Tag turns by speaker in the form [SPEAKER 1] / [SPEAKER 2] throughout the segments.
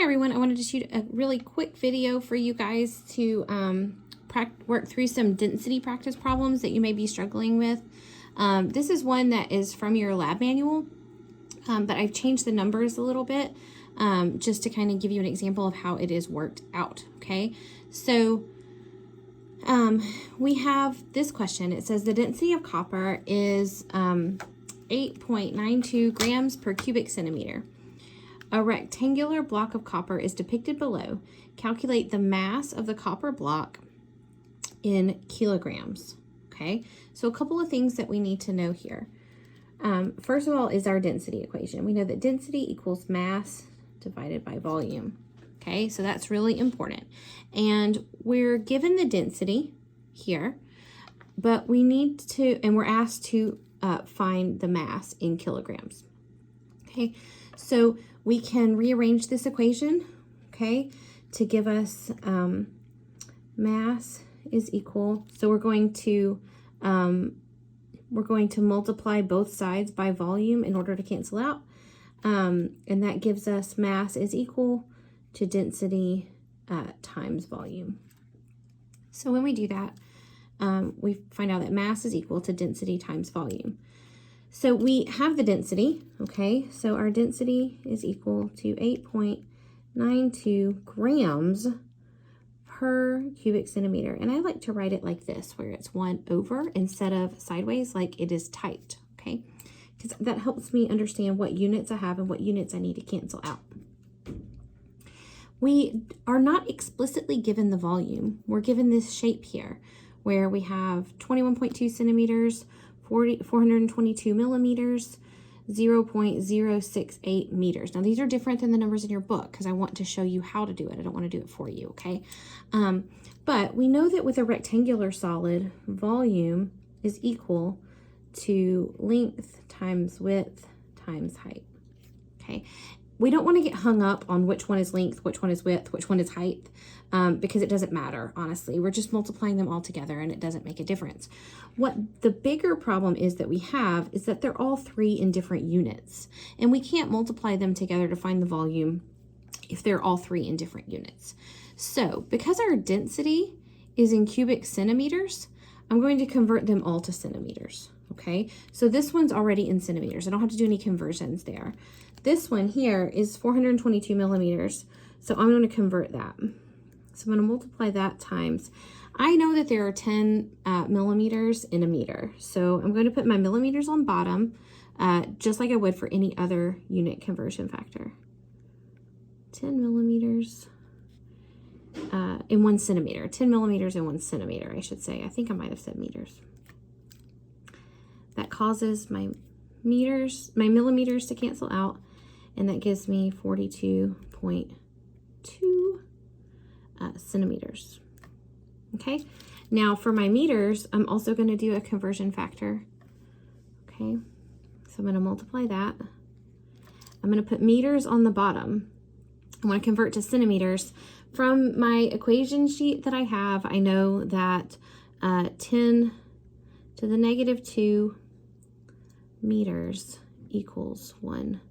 [SPEAKER 1] everyone, I wanted to shoot a really quick video for you guys to work through some density practice problems that you may be struggling with. This is one that is from your lab manual, but I've changed the numbers a little bit just to kind of give you an example of how it is worked out, okay? So we have this question. It says the density of copper is 8.92 grams per cubic centimeter. A rectangular block of copper is depicted below. Calculate the mass of the copper block in kilograms. Okay, so a couple of things that we need to know here. First of all is our density equation. We know that density equals mass divided by volume. Okay, so that's really important. And we're given the density here, but we need to, and we're asked to find the mass in kilograms. Okay, so we can rearrange this equation, okay, to give us mass is equal. So we're going to multiply both sides by volume in order to cancel out, and that gives us mass is equal to density times volume. So when we do that, we find out that mass is equal to density times volume. So we have the density, okay? So our density is equal to 8.92 grams per cubic centimeter. And I like to write it like this, where it's 1 over instead of sideways like it is typed, okay? Because that helps me understand what units I have and what units I need to cancel out. We are not explicitly given the volume. We're given this shape here, where we have 21.2 centimeters, 422 millimeters, 0.068 meters. Now these are different than the numbers in your book because I want to show you how to do it. I don't want to do it for you, okay? But we know that with a rectangular solid, volume is equal to length times width times height, okay? We don't want to get hung up on which one is length, which one is width, which one is height, because it doesn't matter, honestly. We're just multiplying them all together and it doesn't make a difference. What the bigger problem is that we have is that they're all 3 in different units, and we can't multiply them together to find the volume if they're all 3 in different units. So because our density is in cubic centimeters, I'm going to convert them all to centimeters, okay? So this one's already in centimeters. I don't have to do any conversions there. This one here is 422 millimeters, so I'm going to convert that. So I'm going to multiply that times, I know that there are 10 millimeters in a meter, so I'm going to put my millimeters on bottom, just like I would for any other unit conversion factor. 10 millimeters in 1 centimeter, 10 millimeters in 1 centimeter, I should say. I think I might have said meters. That causes my millimeters to cancel out, and that gives me 42.2 centimeters. Okay, now for my meters, I'm also going to do a conversion factor. Okay, so I'm going to multiply that. I'm going to put meters on the bottom. I want to convert to centimeters. From my equation sheet that I have, I know that 10 to the negative 2 meters equals 1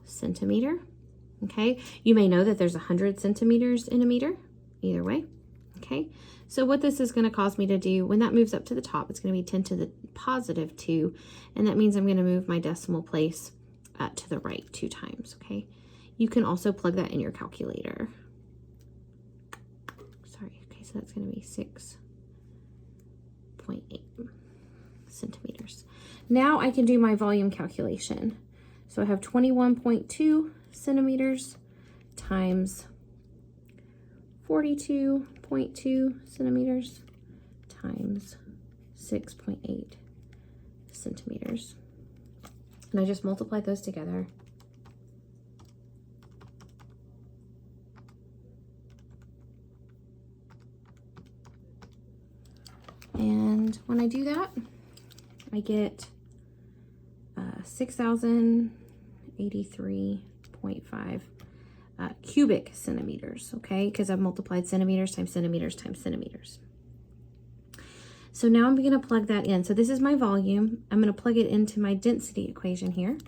[SPEAKER 1] centimeter. Okay, you may know that there's 100 centimeters in a meter, either way. Okay, so what this is going to cause me to do, when that moves up to the top, it's going to be 10 to the positive 2, and that means I'm going to move my decimal place to the right 2 times, okay? You can also plug that in your calculator. Sorry, okay, so that's going to be 6.8 centimeters. Now I can do my volume calculation. So I have 21.2 centimeters times 42.2 centimeters times 6.8 centimeters. And I just multiply those together. And when I do that, I get 6,083.5 cubic centimeters, okay? Because I've multiplied centimeters times centimeters times centimeters. So now I'm going to plug that in. So this is my volume. I'm going to plug it into my density equation here.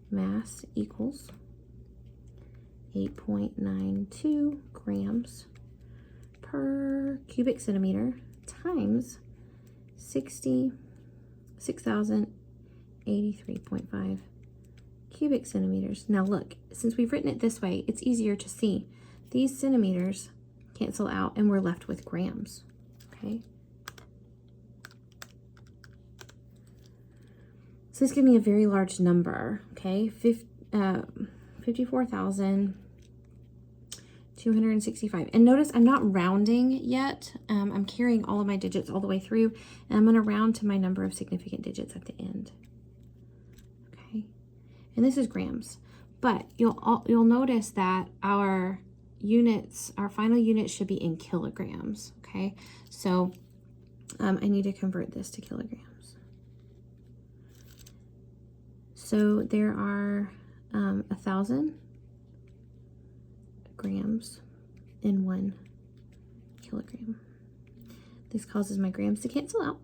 [SPEAKER 1] Mass equals 8.92 grams per cubic centimeter times 6,083.5 cubic centimeters. Now look, since we've written it this way, it's easier to see. These centimeters cancel out and we're left with grams, okay? So this gives me a very large number, okay? 54,265. And notice I'm not rounding yet. I'm carrying all of my digits all the way through, and I'm gonna round to my number of significant digits at the end, okay? And this is grams, but you'll notice that our final units should be in kilograms, okay? So I need to convert this to kilograms. So there are 1,000 grams in 1 kilogram. This causes my grams to cancel out,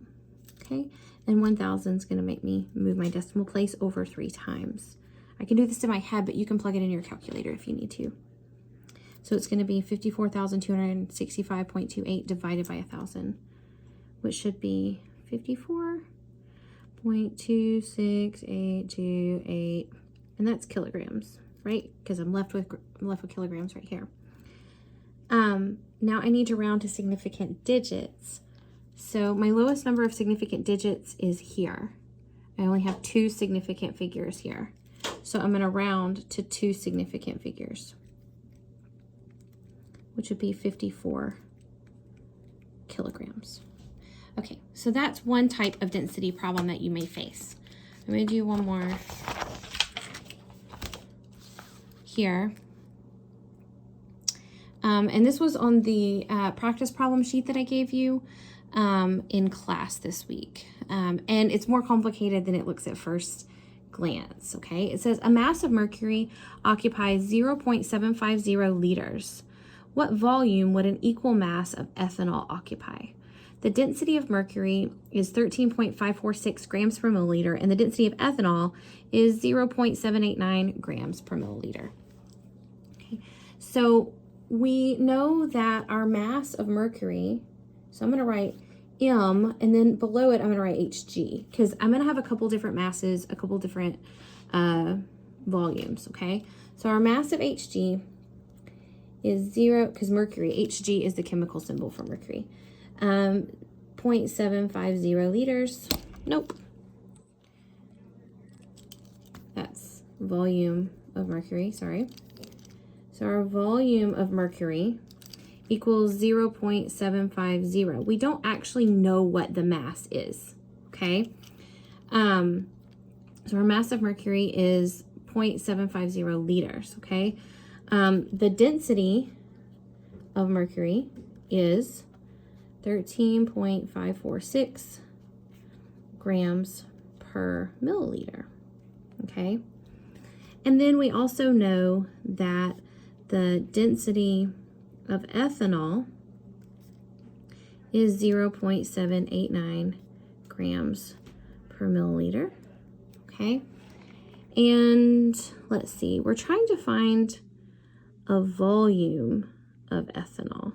[SPEAKER 1] okay? And 1,000 is going to make me move my decimal place over 3 times. I can do this in my head, but you can plug it in your calculator if you need to. So it's going to be 54,265.28 divided by 1,000, which should be 54.26828, and that's kilograms, right? Because I'm left with kilograms right here. Now I need to round to significant digits. So my lowest number of significant digits is here. I only have 2 significant figures here. So I'm going to round to 2 significant figures, which would be 54 kilograms. Okay, so that's one type of density problem that you may face. I'm going to do one more here. And this was on the practice problem sheet that I gave you in class this week. And it's more complicated than it looks at first glance, okay? It says a mass of mercury occupies 0.750 liters. What volume would an equal mass of ethanol occupy? The density of mercury is 13.546 grams per milliliter, and the density of ethanol is 0.789 grams per milliliter. Okay, so we know that our mass of mercury, so I'm going to write M, and then below it I'm going to write Hg, because I'm going to have a couple different masses, a couple different volumes, okay? So our mass of Hg is 0, because mercury, Hg is the chemical symbol for mercury. 0.750 liters. Nope. That's volume of mercury, sorry. So our volume of mercury equals 0.750. We don't actually know what the mass is, okay? So our mass of mercury is 0.750 liters, okay? The density of mercury is 13.546 grams per milliliter, okay? And then we also know that the density of ethanol is 0.789 grams per milliliter, okay? And let's see, we're trying to find a volume of ethanol,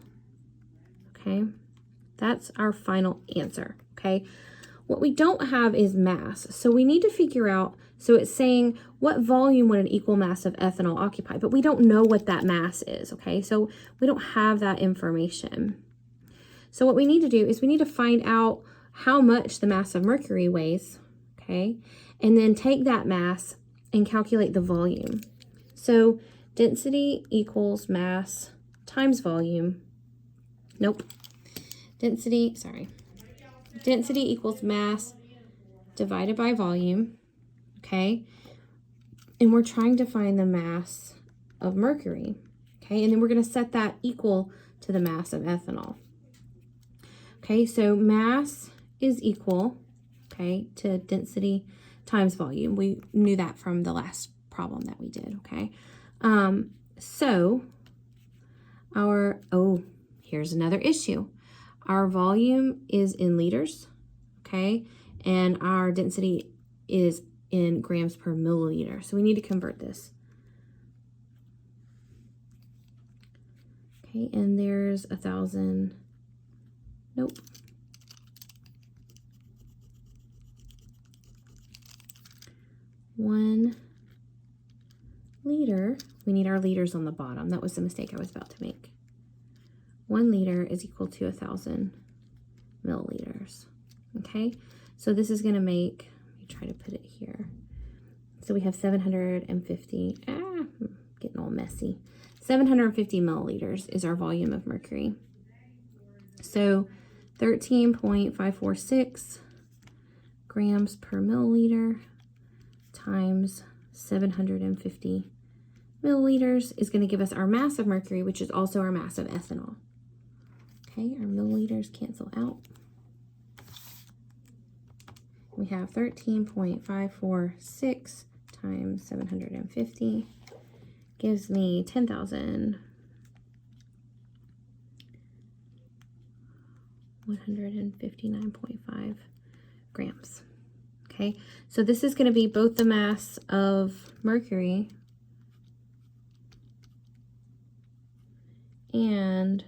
[SPEAKER 1] okay? That's our final answer, okay? What we don't have is mass, so we need to figure out, so it's saying what volume would an equal mass of ethanol occupy, but we don't know what that mass is, okay? So we don't have that information. So what we need to do is we need to find out how much the mass of mercury weighs, okay? And then take that mass and calculate the volume. So density equals mass times volume. Nope. Density equals mass divided by volume, okay? And we're trying to find the mass of mercury, okay? And then we're going to set that equal to the mass of ethanol. Okay, so mass is equal, okay, to density times volume. We knew that from the last problem that we did, okay? So here's another issue. Our volume is in liters, okay? And our density is in grams per milliliter. So we need to convert this. Okay, and there's 1,000. Nope. One liter. We need our liters on the bottom. That was the mistake I was about to make. 1 liter is equal to 1,000 milliliters. Okay, so this is going to make, let me try to put it here. So we have 750, getting all messy. 750 milliliters is our volume of mercury. So 13.546 grams per milliliter times 750 milliliters is going to give us our mass of mercury, which is also our mass of ethanol. Okay, our milliliters cancel out. We have 13.546 times 750 gives me 10,159.5 grams. Okay, so this is going to be both the mass of mercury and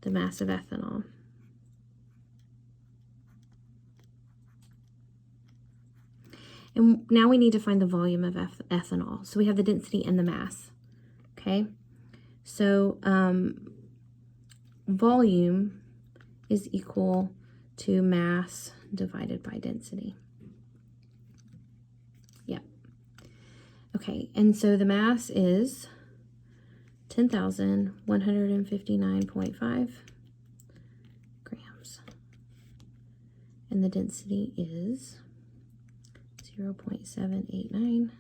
[SPEAKER 1] the mass of ethanol. And now we need to find the volume of ethanol. So we have the density and the mass. Okay, so volume is equal to mass divided by density. Yeah. Okay, and so the mass is 10,159.5 grams. And the density is 0.789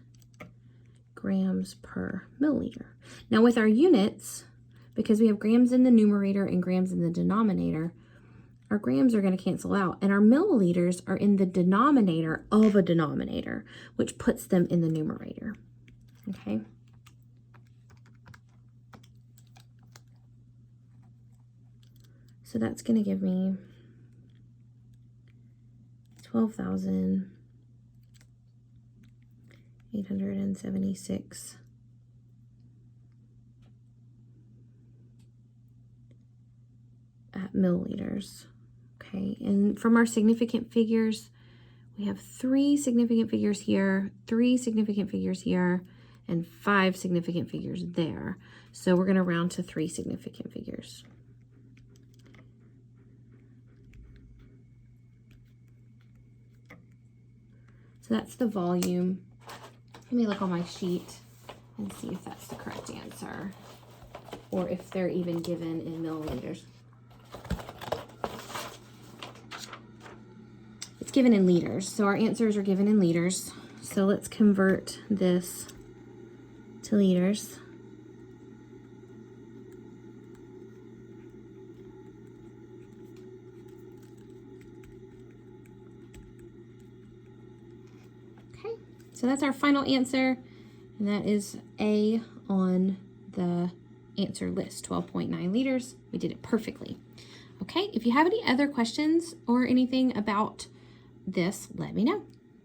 [SPEAKER 1] grams per milliliter. Now with our units, because we have grams in the numerator and grams in the denominator, our grams are going to cancel out, and our milliliters are in the denominator of a denominator, which puts them in the numerator. Okay. So that's going to give me 12,876 milliliters. Okay, and from our significant figures, we have 3 significant figures here, 3 significant figures here, and 5 significant figures there. So we're going to round to 3 significant figures. So that's the volume. Let me look on my sheet and see if that's the correct answer, or if they're even given in milliliters. It's given in liters, so our answers are given in liters. So let's convert this to liters. Okay, so that's our final answer, and that is A on the answer list, 12.9 liters. We did it perfectly. Okay, if you have any other questions or anything about this, let me know.